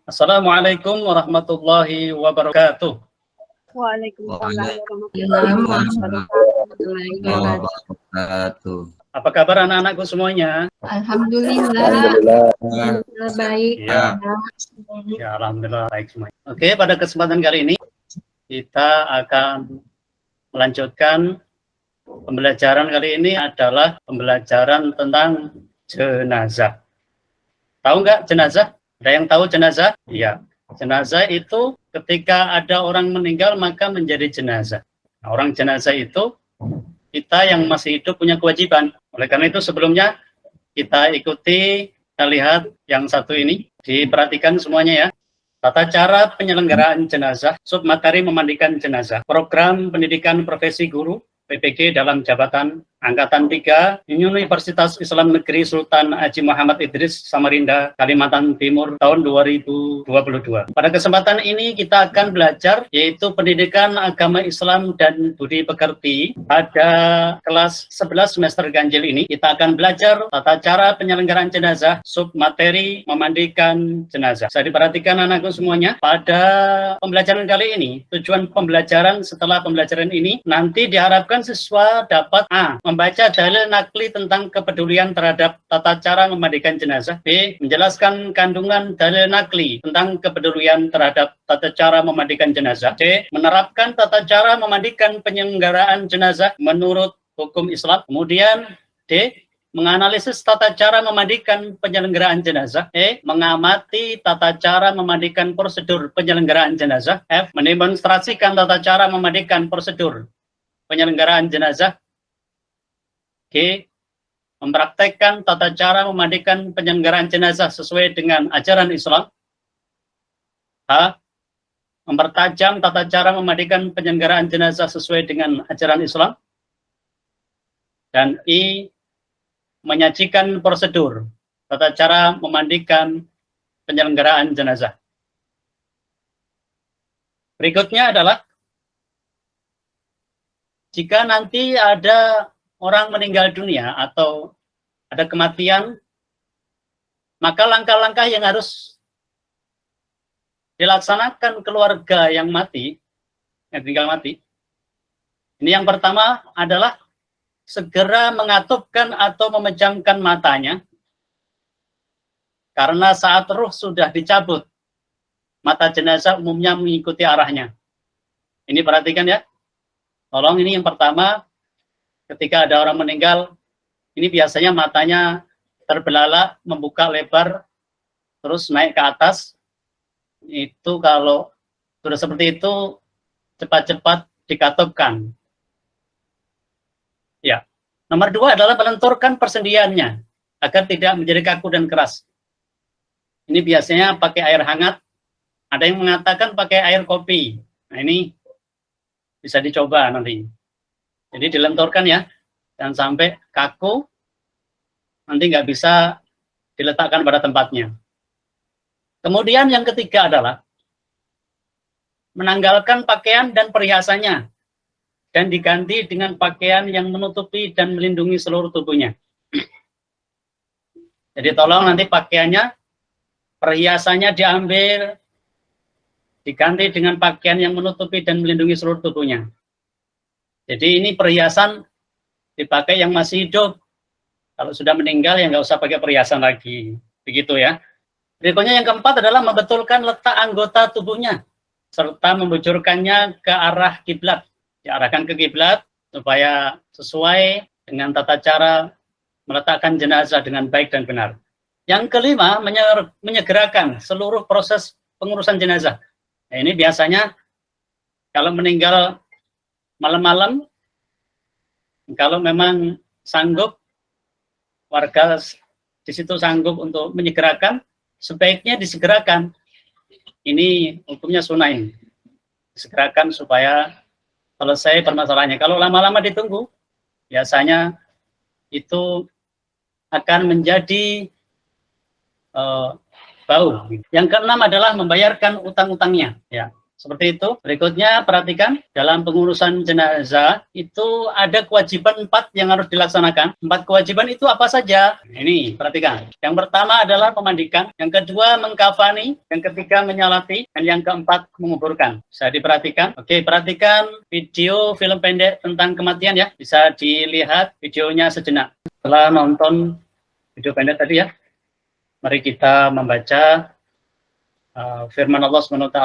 Assalamualaikum warahmatullahi wabarakatuh. Waalaikumsalam warahmatullahi wabarakatuh. Apa kabar anak-anakku semuanya? Alhamdulillah. Baik. Ya. Ya, alhamdulillah baik semuanya. Oke, pada kesempatan kali ini kita akan melanjutkan pembelajaran kali ini adalah pembelajaran tentang jenazah. Tahu nggak jenazah? Ada yang tahu jenazah? Iya. Jenazah itu ketika ada orang meninggal maka menjadi jenazah. Nah, orang jenazah itu kita yang masih hidup punya kewajiban. Oleh karena itu sebelumnya kita ikuti, kita lihat yang satu ini. Diperhatikan semuanya ya. Tata cara penyelenggaraan jenazah, submateri memandikan jenazah, program pendidikan profesi guru, PPG dalam jabatan Angkatan 3, Universitas Islam Negeri Sultan Haji Muhammad Idris, Samarinda, Kalimantan Timur, tahun 2022. Pada kesempatan ini kita akan belajar, yaitu pendidikan agama Islam dan budi pekerti. Pada kelas 11 semester ganjil ini, kita akan belajar tata cara penyelenggaraan jenazah, submateri memandikan jenazah. Saya diperhatikan anakku semuanya, pada pembelajaran kali ini, tujuan pembelajaran setelah pembelajaran ini, nanti diharapkan siswa dapat A. Membaca dalil nakli tentang kepedulian terhadap tata cara memandikan jenazah. B. Menjelaskan kandungan dalil nakli tentang kepedulian terhadap tata cara memandikan jenazah. C. Menerapkan tata cara memandikan penyelenggaraan jenazah menurut hukum Islam. Kemudian D. Menganalisis tata cara memandikan penyelenggaraan jenazah. E. Mengamati tata cara memandikan prosedur penyelenggaraan jenazah. F. Mendemonstrasikan tata cara memandikan prosedur penyelenggaraan jenazah. G. Mempraktekkan tata cara memandikan penyelenggaraan jenazah sesuai dengan ajaran Islam. H. Mempertajam tata cara memandikan penyelenggaraan jenazah sesuai dengan ajaran Islam. Dan I. Menyajikan prosedur tata cara memandikan penyelenggaraan jenazah. Berikutnya adalah jika nanti ada orang meninggal dunia atau ada kematian, maka langkah-langkah yang harus dilaksanakan keluarga yang mati, yang tinggal mati. Ini yang pertama adalah segera mengatupkan atau memejamkan matanya, karena saat ruh sudah dicabut, mata jenazah umumnya mengikuti arahnya. Ini perhatikan ya. Tolong ini yang pertama, ketika ada orang meninggal, ini biasanya matanya terbelalak, membuka lebar, terus naik ke atas. Itu kalau sudah seperti itu, cepat-cepat dikatupkan. Ya. Nomor 2 adalah melenturkan persendiannya, agar tidak menjadi kaku dan keras. Ini biasanya pakai air hangat, ada yang mengatakan pakai air kopi. Nah ini bisa dicoba nanti. Jadi dilenturkan ya, dan sampai kaku, nanti nggak bisa diletakkan pada tempatnya. Kemudian yang ketiga adalah menanggalkan pakaian dan perhiasannya, dan diganti dengan pakaian yang menutupi dan melindungi seluruh tubuhnya. Jadi tolong nanti pakaiannya, perhiasannya diambil, diganti dengan pakaian yang menutupi dan melindungi seluruh tubuhnya. Jadi ini perhiasan dipakai yang masih hidup. Kalau sudah meninggal ya nggak usah pakai perhiasan lagi. Begitu ya. Berikutnya yang keempat adalah membetulkan letak anggota tubuhnya, serta membujurkannya ke arah kiblat. Diarahkan ke kiblat supaya sesuai dengan tata cara meletakkan jenazah dengan baik dan benar. Yang kelima, menyegerakan seluruh proses pengurusan jenazah. Nah, ini biasanya kalau meninggal malam-malam, kalau memang sanggup, warga di situ sanggup untuk menyegerakan, sebaiknya disegerakan. Ini hukumnya sunnah ini. Disegerakan supaya selesai permasalahannya. Kalau lama-lama ditunggu, biasanya itu akan menjadi bau. Yang keenam adalah membayarkan utang-utangnya. Ya. Seperti itu. Berikutnya perhatikan, dalam pengurusan jenazah itu ada kewajiban 4 yang harus dilaksanakan. 4 kewajiban itu apa saja? Ini perhatikan. Yang pertama adalah memandikan, yang kedua mengkafani, yang ketiga menyolati, dan yang keempat menguburkan. Bisa diperhatikan. Oke, perhatikan video film pendek tentang kematian ya. Bisa dilihat videonya sejenak. Setelah nonton video pendek tadi ya, mari kita membaca firman Allah SWT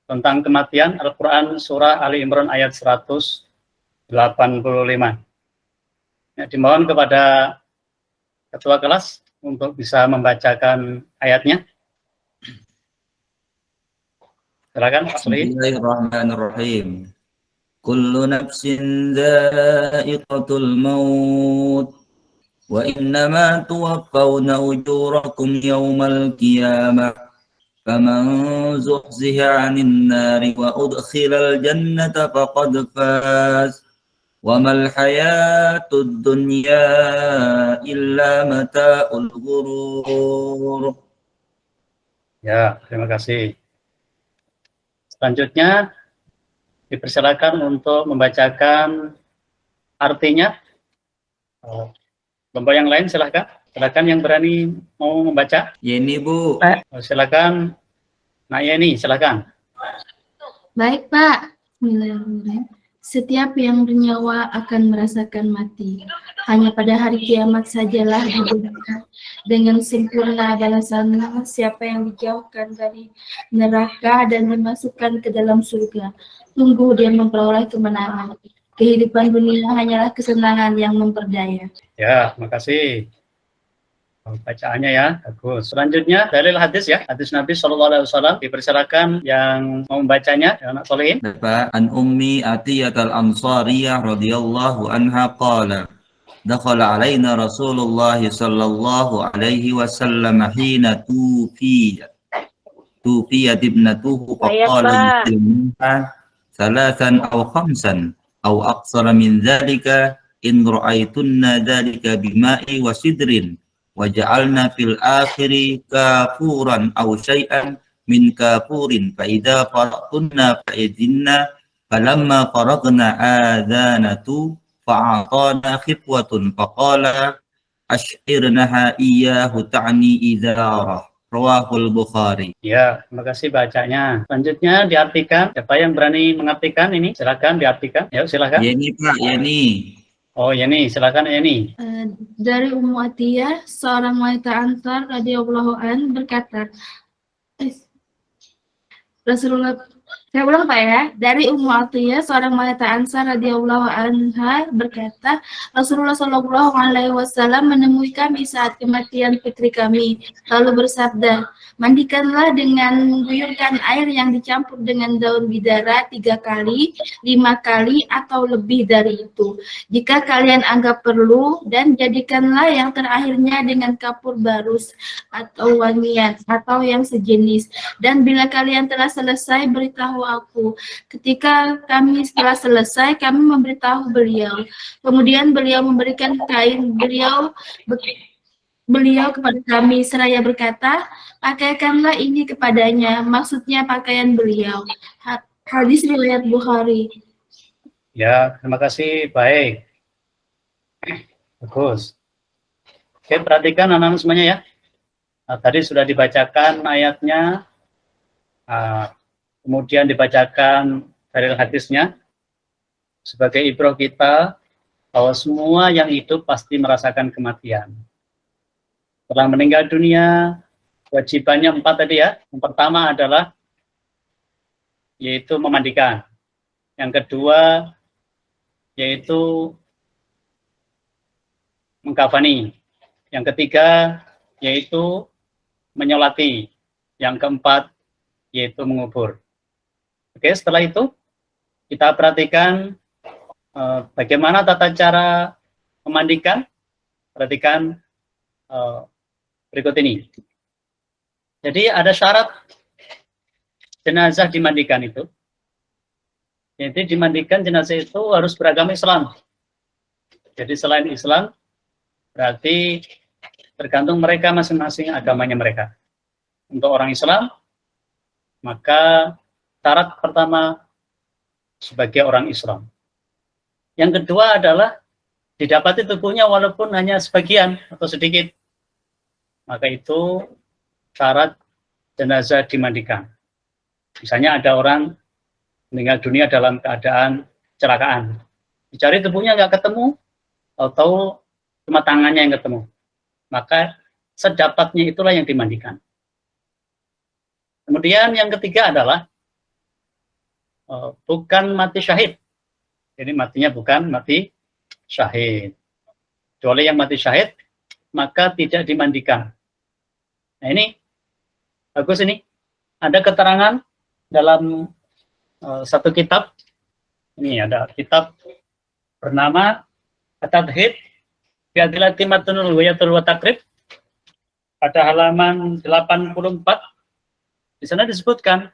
tentang kematian, Al-Quran Surah Ali Imran ayat 185. Ya, dimohon kepada ketua kelas untuk bisa membacakan ayatnya. Silakan Pak Solihin. Bismillahirrahmanirrahim. Kullu nafsin dha'iqatul maut wa innama tuwaffawna ujurakum yawmal qiyamah. فمن زحزح عن النار وأدخل الجنة فقد فاز وما الحياة الدنيا إلا متاع الغرور. Ya, terima kasih. Selanjutnya dipersilakan untuk membacakan artinya. Kelompok yang lain silahkan. Silakan yang berani mau membaca. Yeni Bu. Silakan. Nah Yeni, silakan. Baik, Pak. Bismillahirrahmanirrahim. Setiap yang bernyawa akan merasakan mati. Hanya pada hari kiamat sajalah diberikan dengan sempurna balasannya siapa yang dijauhkan dari neraka dan dimasukkan ke dalam surga. Tunggu dia memperoleh kemenangan. Kehidupan dunia hanyalah kesenangan yang memperdaya. Ya, makasih. Bacaannya ya, bagus. Selanjutnya dalil hadis ya, hadis Nabi SAW. Dipersilakan yang mau membacanya, ya, anak Solihin. Bapak an Ummi Atiyah al-Ansariyah radhiyallahu anha qala dakhala alaina Rasulullah sallallahu alaihi wasallam hina tufiyat ibnatuhu faqala minha thalathan aw khamsan aw aqsara min dhalika in ra'aytunna dhalika bima'i wa sidrin waja'alna fil akhiri kafuran aw syai'an min kafurin fa idza faraqtunna fa idinna falamma faragna adhanatu fa'atana khifwatun faqala ashirnaha iyyahu ta'ni idharah rawahul Bukhari. Ya, terima kasih bacanya. Selanjutnya diartikan. Siapa yang berani mengartikan ini? Silakan diartikan. Ya, silakan. Yeni Pak, Yeni. Oh, Yeni, silakan Yeni. Dari Ummu Atiyah, seorang wanita Ansar radhiyallahu an berkata, Rasulullah, saya ulang Pak ya. Dari Ummu Atiyah, seorang wanita Ansar radhiyallahu anha berkata, Rasulullah Shallallahu alaihi wasallam menemui kami saat kematian putri kami, lalu bersabda, mandikanlah dengan mengguyurkan air yang dicampur dengan daun bidara 3 kali, 5 kali, atau lebih dari itu. Jika kalian anggap perlu, dan jadikanlah yang terakhirnya dengan kapur barus atau wangian atau yang sejenis. Dan bila kalian telah selesai, beritahu aku. Ketika kami setelah selesai, kami memberitahu beliau. Kemudian beliau memberikan kain beliau kepada kami seraya berkata, pakaikanlah ini kepadanya, maksudnya pakaian beliau. Hadis riwayat Bukhari. Ya, terima kasih. Baik. Bagus. Oke, perhatikan anak-anak semuanya ya. Nah, tadi sudah dibacakan ayatnya, kemudian dibacakan dalil hadisnya sebagai ibrah kita bahwa semua yang hidup pasti merasakan kematian. Setelah meninggal dunia, kewajibannya 4 tadi ya. Yang pertama adalah yaitu memandikan. Yang kedua yaitu mengkafani. Yang ketiga yaitu menyolati. Yang keempat yaitu mengubur. Oke, setelah itu kita perhatikan bagaimana tata cara memandikan. Perhatikan berikut ini. Jadi ada syarat jenazah dimandikan itu. Jadi dimandikan jenazah itu harus beragama Islam. Jadi selain Islam, berarti tergantung mereka masing-masing agamanya mereka. Untuk orang Islam, Maka syarat pertama sebagai orang Islam. Yang kedua adalah didapati tubuhnya walaupun hanya sebagian atau sedikit. Maka itu syarat jenazah dimandikan. Misalnya ada orang meninggal dunia dalam keadaan kecelakaan. Dicari tubuhnya nggak ketemu, atau cuma tangannya yang ketemu. Maka sedapatnya itulah yang dimandikan. Kemudian yang ketiga adalah bukan mati syahid. Jadi matinya bukan mati syahid. Kecuali yang mati syahid, maka tidak dimandikan. Nah ini, bagus ini. Ada keterangan dalam satu kitab. Ini ada kitab bernama At-Tadhid fi Adillati Matnul Wiyatul wa Takrib pada halaman 84. Di sana disebutkan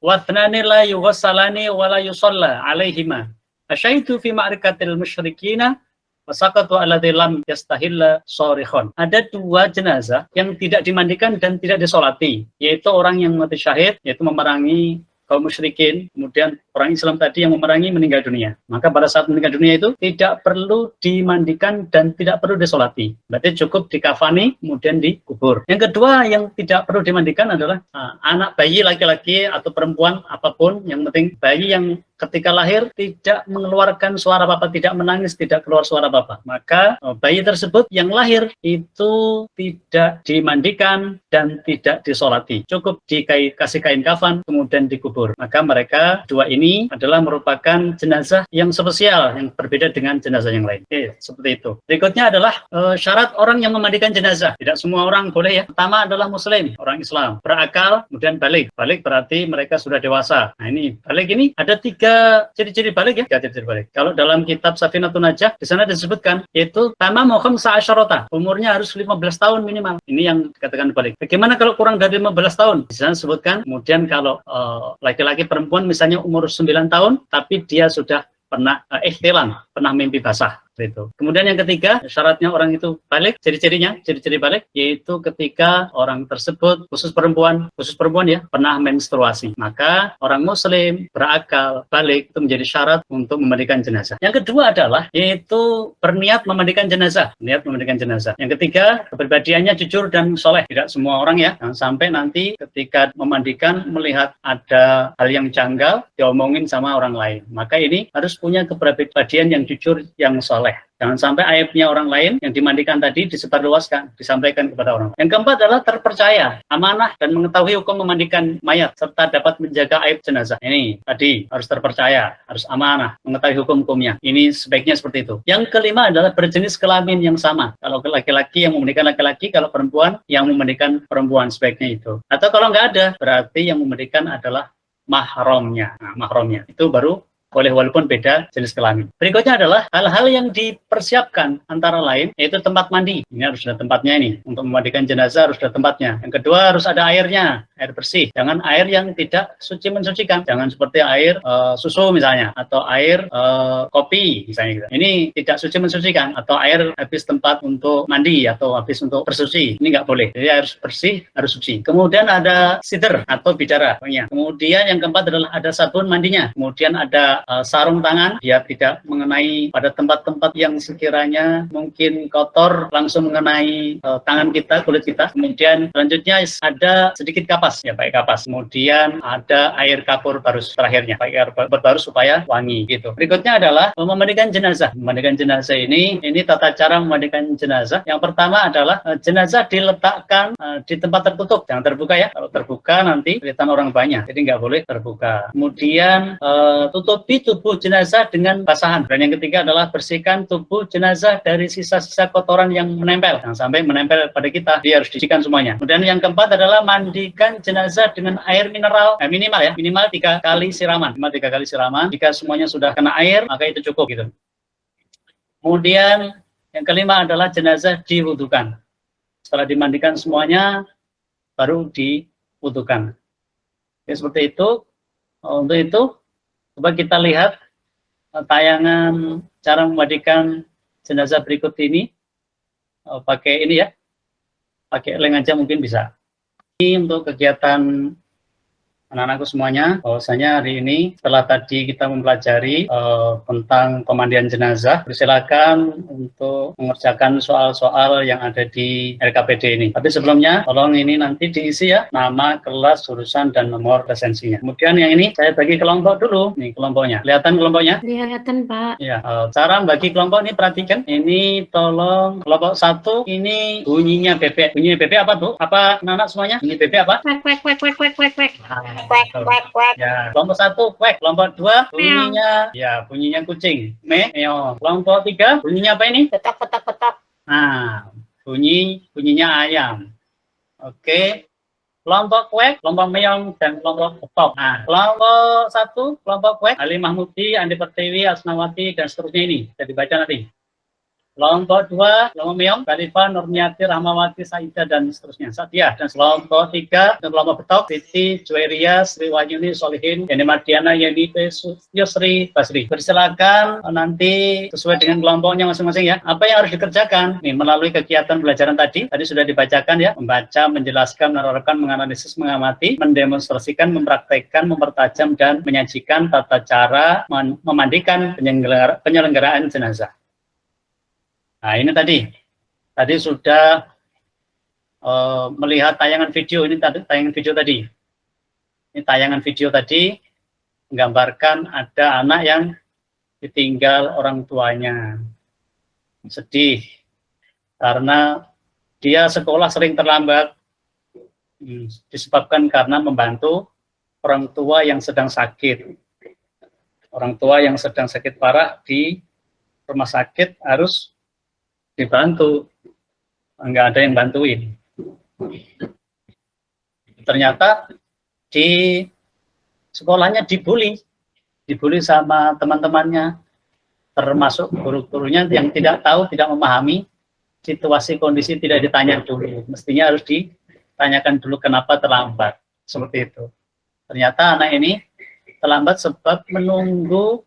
wathnani la yughassalani wa la yusalla alaihima asyaitu fi ma'rikatil musyrikina wasaqatu alladzi lam yastahilla sharikhon. Ada dua jenazah yang tidak dimandikan dan tidak disolati, yaitu orang yang mati syahid, yaitu memerangi kaum musyrikin, kemudian orang Islam tadi yang memerangi meninggal dunia. Maka pada saat meninggal dunia itu tidak perlu dimandikan dan tidak perlu disolati. Berarti cukup dikafani, kemudian dikubur. Yang kedua yang tidak perlu dimandikan adalah anak bayi laki-laki atau perempuan apapun, yang penting bayi yang ketika lahir tidak mengeluarkan suara apa-apa, tidak menangis, tidak keluar suara apa-apa. Maka bayi tersebut yang lahir itu tidak dimandikan dan tidak disolati. Cukup dikasih kain kafan, kemudian dikubur. Maka mereka dua ini adalah merupakan jenazah yang spesial, yang berbeda dengan jenazah yang lain. Oke, seperti itu. Berikutnya adalah syarat orang yang memandikan jenazah. Tidak semua orang boleh ya. Pertama adalah muslim, orang Islam, berakal, kemudian balik. Balik berarti mereka sudah dewasa. Nah ini, balik ini ada tiga ciri-ciri balik ya. Tiga ciri-ciri balik. Kalau dalam kitab Safinatun Najah, di sana disebutkan, yaitu tamamu khamsa asyarata. Umurnya harus 15 tahun minimal. Ini yang dikatakan balik. Bagaimana kalau kurang dari 15 tahun? Di sana disebutkan, kemudian kalau laki-laki perempuan misalnya umur 9 tahun, tapi dia sudah pernah ihtilam, pernah mimpi basah. Itu. Kemudian yang ketiga, syaratnya orang itu balik, ciri-ciri balik, yaitu ketika orang tersebut, khusus perempuan ya, pernah menstruasi. Maka orang muslim, berakal, balik, itu menjadi syarat untuk memandikan jenazah. Yang kedua adalah, yaitu berniat memandikan jenazah. Niat memandikan jenazah. Yang ketiga, kepribadiannya jujur dan soleh. Tidak semua orang ya, jangan sampai nanti ketika memandikan melihat ada hal yang janggal, diomongin sama orang lain. Maka ini harus punya kepribadian yang jujur, yang soleh. Jangan sampai aibnya orang lain yang dimandikan tadi disebarluaskan, disampaikan kepada orang. Yang keempat adalah terpercaya, amanah, dan mengetahui hukum memandikan mayat, serta dapat menjaga aib jenazah. Ini tadi harus terpercaya, harus amanah, mengetahui hukum-hukumnya. Ini sebaiknya seperti itu. Yang kelima adalah berjenis kelamin yang sama. Kalau laki-laki yang memandikan laki-laki, kalau perempuan yang memandikan perempuan, sebaiknya itu. Atau kalau nggak ada, berarti yang memandikan adalah mahramnya. Nah, mahramnya itu baru boleh walaupun beda jenis kelamin. Berikutnya adalah hal-hal yang dipersiapkan antara lain yaitu tempat mandi. Ini harus ada tempatnya ini. Untuk memandikan jenazah harus ada tempatnya. Yang kedua harus ada airnya, air bersih. Jangan air yang tidak suci mensucikan. Jangan seperti air susu misalnya atau air kopi misalnya gitu. Ini tidak suci mensucikan atau air habis tempat untuk mandi atau habis untuk bersuci. Ini nggak boleh. Jadi harus bersih, harus suci. Kemudian ada sidr atau bidara. Kemudian yang keempat adalah ada sabun mandinya. Kemudian ada sarung tangan, dia tidak mengenai pada tempat-tempat yang sekiranya mungkin kotor langsung mengenai tangan kita, kulit kita. Kemudian selanjutnya ada sedikit kapas, ya pakai kapas. Kemudian ada air kapur barus terakhirnya, pakai air kapur barus supaya wangi gitu. Berikutnya adalah memandikan jenazah. Memandikan jenazah ini tata cara memandikan jenazah. Yang pertama adalah jenazah diletakkan di tempat tertutup, jangan terbuka ya. Kalau terbuka nanti kelihatan orang banyak, jadi nggak boleh terbuka. Kemudian tutupi tubuh jenazah dengan basahan. Dan yang ketiga adalah bersihkan tubuh jenazah dari sisa-sisa kotoran yang menempel. Jangan sampai menempel pada kita, dia harus dibersihkan semuanya. Kemudian yang keempat adalah mandikan jenazah dengan air mineral, minimal 3 kali siraman. Minimal 3 kali siraman. Jika semuanya sudah kena air, maka itu cukup gitu. Kemudian yang kelima adalah jenazah diwudukan. Setelah dimandikan semuanya, baru diwudukan. Ya, seperti itu. Untuk itu, coba kita lihat tayangan cara memandikan jenazah berikut ini. Pakai ini ya, pakai link aja mungkin bisa. Ini untuk kegiatan anak-anakku semuanya, bahwasanya hari ini setelah tadi kita mempelajari tentang pemandian jenazah, persilakan untuk mengerjakan soal-soal yang ada di LKPD ini. Tapi sebelumnya, tolong ini nanti diisi ya, nama, kelas, jurusan, dan nomor presensinya. Kemudian yang ini saya bagi kelompok dulu. Nih kelompoknya. Kelihatan kelompoknya? Kelihatan, Pak. Ya, cara bagi kelompok ini perhatikan. Ini tolong kelompok 1 ini bunyinya bebek. Bunyinya bebek apa tuh? Apa anak-anak semuanya? Bunyi bebek apa? Kwek, kwek, kwek, kwek, kwek, kwek, kwek. Ya, kelompok 1 kwek, kelompok 2 bunyinya bunyinya kucing. Meong. Kelompok 3 bunyinya apa ini? Petak, petak, petak. Nah, bunyinya ayam. Oke. Kelompok kwek, kelompok meong, dan kelompok ketok. Nah, kelompok 1, kelompok kwek, Ali Mahmudi, Andi Pertiwi, Asnawati, dan seterusnya ini. Bisa dibaca nanti. Kelompok 2, kelompok meong, Khalifah, Nurniati, Rahmawati, Saidah, dan seterusnya. Sadia. Dan kelompok 3, kelompok betok, Siti, Juwairia, Sri Wahyuni, Solihin, Yani Mardiana, Yani Yusri, Basri. Persilakan nanti sesuai dengan kelompoknya masing-masing ya. Apa yang harus dikerjakan? Nih, melalui kegiatan pelajaran tadi sudah dibacakan ya. Membaca, menjelaskan, menerangkan, menganalisis, mengamati, mendemonstrasikan, mempraktekkan, mempertajam, dan menyajikan tata cara memandikan penyelenggaraan jenazah. Nah, ini tadi sudah melihat tayangan video ini tayangan video tadi. Ini tayangan video tadi menggambarkan ada anak yang ditinggal orang tuanya. Sedih karena dia sekolah sering terlambat disebabkan karena membantu orang tua yang sedang sakit. Orang tua yang sedang sakit parah di rumah sakit harus dibantu, nggak ada yang bantuin. Ternyata di sekolahnya dibully sama teman-temannya, termasuk guru-gurunya yang tidak tahu, tidak memahami situasi kondisi, tidak ditanya dulu. Mestinya harus ditanyakan dulu kenapa terlambat, seperti itu. Ternyata anak ini terlambat sebab menunggu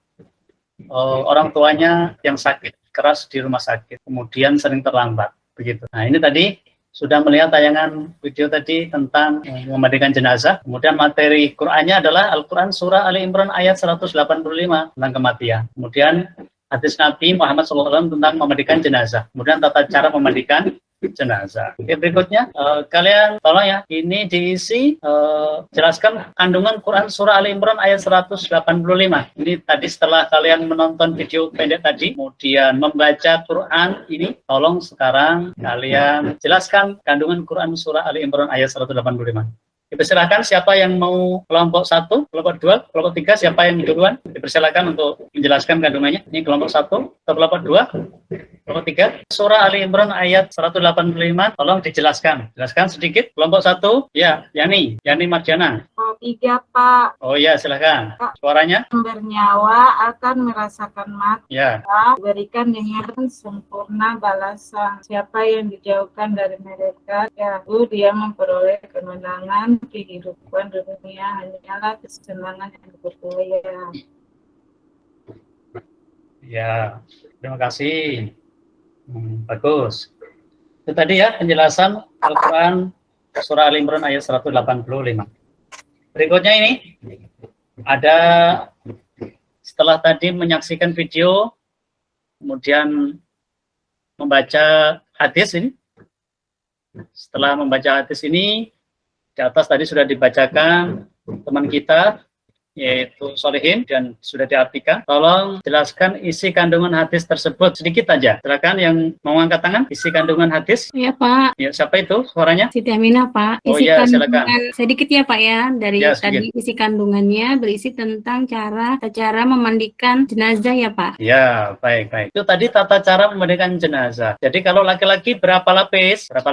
orang tuanya yang sakit keras di rumah sakit, kemudian sering terlambat, begitu. Nah, ini tadi sudah melihat tayangan video tadi tentang memandikan jenazah. Kemudian materi Qur'annya adalah Al-Quran Surah Ali Imran ayat 185 tentang kematian. Kemudian hadis Nabi Muhammad SAW tentang memandikan jenazah. Kemudian tata cara memandikan jenazah. Oke, berikutnya kalian tolong ya, ini diisi jelaskan kandungan Quran Surah Ali Imran ayat 185. Ini tadi setelah kalian menonton video pendek tadi, kemudian membaca Quran ini, tolong sekarang kalian jelaskan kandungan Quran Surah Ali Imran ayat 185. Dipersilakan siapa yang mau kelompok 1, kelompok 2, kelompok 3, siapa yang duluan? Dipersilakan untuk menjelaskan kandungannya. Ini kelompok 1, kelompok 2, kelompok 3. Surah Ali Imran ayat 185, tolong dijelaskan. Jelaskan sedikit. Kelompok 1, ya, Yani Mardiana. Kelompok 3, Pak. Oh ya, silakan. Suaranya? Bernyawa akan merasakan mati. Ya. Berikan dengan sempurna balasan. Siapa yang dijauhkan dari mereka, lalu dia memperoleh kemenangan kehidupan dunia, hanyalah kesenangan yang bergoyah. Ya, terima kasih. Bagus. Itu tadi ya penjelasan Al-Quran Surah Al Imran ayat 185. Berikutnya ini ada, setelah tadi menyaksikan video, kemudian membaca hadis ini. Setelah membaca hadis ini, di atas tadi sudah dibacakan teman kita, yaitu Solihin, dan sudah diartikan. Tolong jelaskan isi kandungan hadis tersebut sedikit aja. Silakan yang mau angkat tangan, isi kandungan hadis. Iya, Pak. Ya, siapa itu suaranya? Siti Aminah, Pak. Oh Isi ya, kandungan silakan. sedikit ya, Pak ya. Dari Ya, tadi isi kandungannya berisi tentang cara memandikan jenazah ya, Pak. Ya, baik. Itu tadi tata cara memandikan jenazah. Jadi kalau laki-laki berapa lapis? 3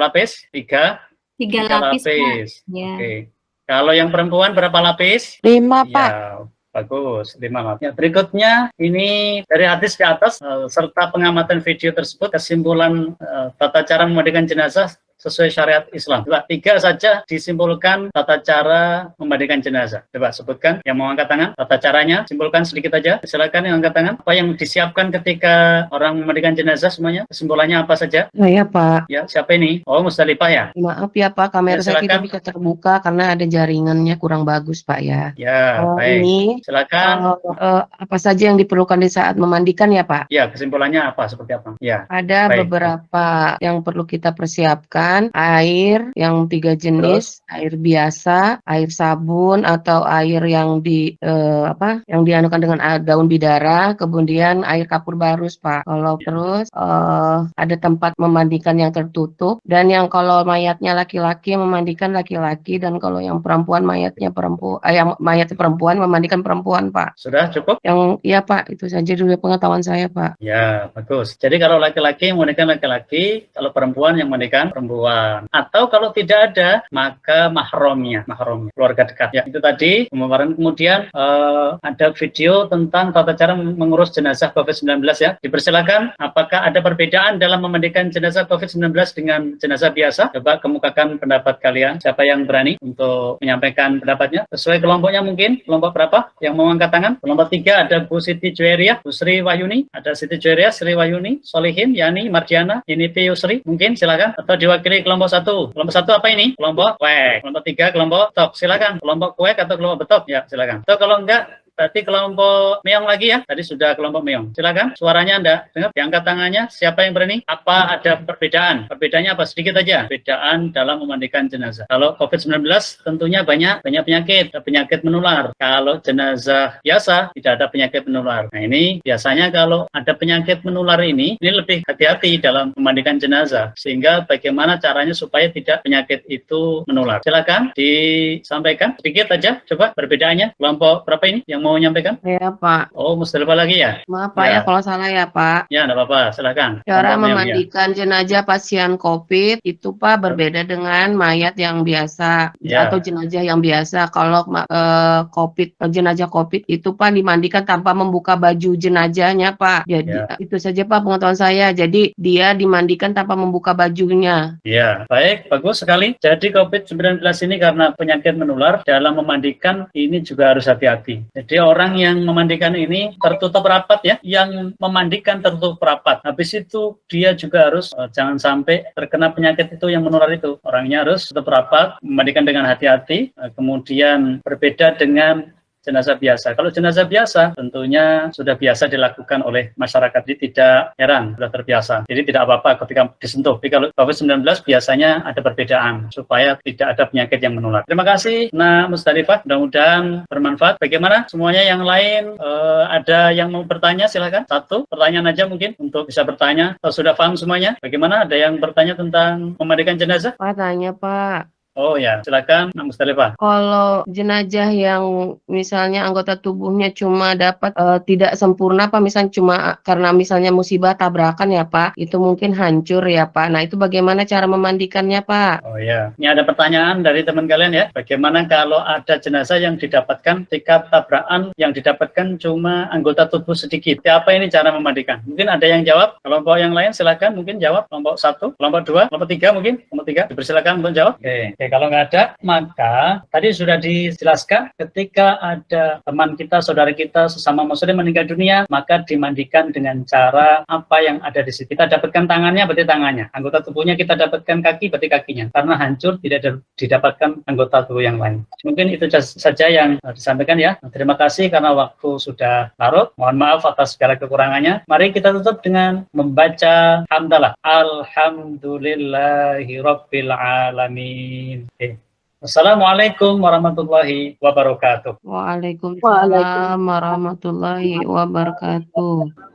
lapis, Pak. Ya. Oke. Kalau yang perempuan berapa lapis? 5, Pak. Ya, bagus. 5 lapis. Ya, berikutnya ini dari hadis ke atas serta pengamatan video tersebut, kesimpulan tata cara memandikan jenazah sesuai syariat Islam. Coba 3 saja disimpulkan tata cara memandikan jenazah. Coba sebutkan yang mau angkat tangan, tata caranya, simpulkan sedikit aja. Silakan yang angkat tangan. Apa yang disiapkan ketika orang memandikan jenazah semuanya? Kesimpulannya apa saja? Saya Pak, Ya, siapa ini? Oh, Mustalifah ya? maaf ya Pak, kamera Ya, saya silakan. tidak bisa terbuka karena ada jaringannya kurang bagus Pak ya. Ya, baik. Ini Silakan. apa saja yang diperlukan di saat memandikan ya Pak? Ya, kesimpulannya apa? Seperti apa? Ya, Ada baik. beberapa yang perlu kita persiapkan, air yang 3 jenis, air biasa, air sabun atau air yang yang dianukan dengan daun bidara, kemudian air kapur barus Pak. Kalau terus ada tempat memandikan yang tertutup, dan yang kalau mayatnya laki-laki memandikan laki-laki, dan kalau yang perempuan mayatnya perempuan memandikan perempuan Pak. Sudah cukup? Yang iya Pak, itu saja dulu pengetahuan saya Pak. Ya, bagus. Jadi kalau laki-laki yang memandikan laki-laki, kalau perempuan yang memandikan perempuan. Atau kalau tidak ada, maka mahramnya, keluarga dekat. Ya, itu tadi pemaparan. Kemudian ada video tentang tata cara mengurus jenazah COVID-19 ya. Dipersilakan, apakah ada perbedaan dalam memandikan jenazah COVID-19 dengan jenazah biasa? Coba kemukakan pendapat kalian. Siapa yang berani untuk menyampaikan pendapatnya? Sesuai kelompoknya mungkin. Kelompok berapa yang mau angkat tangan? Kelompok 3 ada Bu Siti Juwairiyah, Bu Sri Wahyuni, ada Siti Juwairiyah, Sri Wahyuni, Solihin, Yani, Mardiana, Inipi Yusri. Mungkin silakan. Atau diwakili kelompok 1. Kelompok 1 apa ini? Kelompok Kuek. Kelompok 3 kelompok Tok. Silakan. Kelompok Kuek atau kelompok Betok? Ya, silakan. Atau kalau enggak, berarti kelompok Meong lagi ya. Tadi sudah kelompok Meong. Silakan. Suaranya Anda dengar. Diangkat tangannya. Siapa yang berani? Apa ada perbedaan? Perbedaannya apa? Sedikit aja. Perbedaan dalam memandikan jenazah. Kalau COVID-19 tentunya banyak penyakit. Ada penyakit menular. Kalau jenazah biasa tidak ada penyakit menular. Nah, ini biasanya kalau ada penyakit menular ini lebih hati-hati dalam memandikan jenazah. Sehingga bagaimana caranya supaya tidak penyakit itu menular. Silakan disampaikan sedikit aja. Coba perbedaannya. Kelompok berapa ini yang mau menyampaikan? Ya Pak. Oh, Mustalifah lagi ya? Maaf Pak Ya. ya kalau salah ya Pak. Ya, enggak apa-apa, silakan. Cara Kelompok Meong, ya. memandikan jenazah pasien COVID itu Pak berbeda dengan mayat yang biasa Ya. atau jenazah yang biasa. Kalau jenazah COVID itu Pak dimandikan tanpa membuka baju jenazahnya Pak. Jadi Ya. itu saja Pak pengetahuan saya. Jadi dia dimandikan tanpa membuka bajunya. Ya, baik, bagus sekali. Jadi COVID-19 ini karena penyakit menular, dalam memandikan ini juga harus hati-hati. Jadi orang yang memandikan ini tertutup rapat ya, yang memandikan tertutup rapat. Habis itu dia juga harus jangan sampai terkena penyakit itu yang menular itu. Orangnya harus tutup rapat, memandikan dengan hati-hati. Kemudian berbeda dengan jenazah biasa. Kalau jenazah biasa tentunya sudah biasa dilakukan oleh masyarakat, jadi tidak heran, sudah terbiasa. Jadi tidak apa-apa ketika disentuh. Tapi kalau COVID-19 biasanya ada perbedaan supaya tidak ada penyakit yang menular. Terima kasih Nah Mustalifah, mudah-mudahan bermanfaat. Bagaimana semuanya yang lain? Ada yang mau bertanya? Silakan. 1 pertanyaan aja mungkin untuk bisa bertanya. Sudah paham semuanya? Bagaimana? Ada yang bertanya tentang memandikan jenazah? Pak tanya Pak. Oh ya, silakan Nah Mustalifah. Kalau jenazah yang misalnya anggota tubuhnya cuma dapat tidak sempurna Pak, misalnya cuma karena misalnya musibah tabrakan ya Pak, itu mungkin hancur ya Pak. Nah itu bagaimana cara memandikannya Pak? Oh ya, ini ada pertanyaan dari teman kalian ya. Bagaimana kalau ada jenazah yang didapatkan ketika tabrakan yang didapatkan cuma anggota tubuh sedikit? Apa ini cara memandikan? Mungkin ada yang jawab. Kelompok yang lain silakan mungkin jawab. Kelompok 1, kelompok 2, kelompok 3 mungkin. Kelompok 3 dipersilakan untuk jawab. Oke, kalau nggak ada, maka tadi sudah dijelaskan ketika ada teman kita, saudara kita, sesama muslim meninggal dunia, maka dimandikan dengan cara apa yang ada di situ. Kita dapatkan tangannya, berarti tangannya. Anggota tubuhnya kita dapatkan kaki, berarti kakinya. Karena hancur, tidak didapatkan anggota tubuh yang lain. Mungkin itu saja yang disampaikan ya. Terima kasih karena waktu sudah larut. Mohon maaf atas segala kekurangannya. Mari kita tutup dengan membaca hamdalah. Alhamdulillahirabbil alamin. Assalamualaikum warahmatullahi wabarakatuh. Waalaikumsalam warahmatullahi wabarakatuh.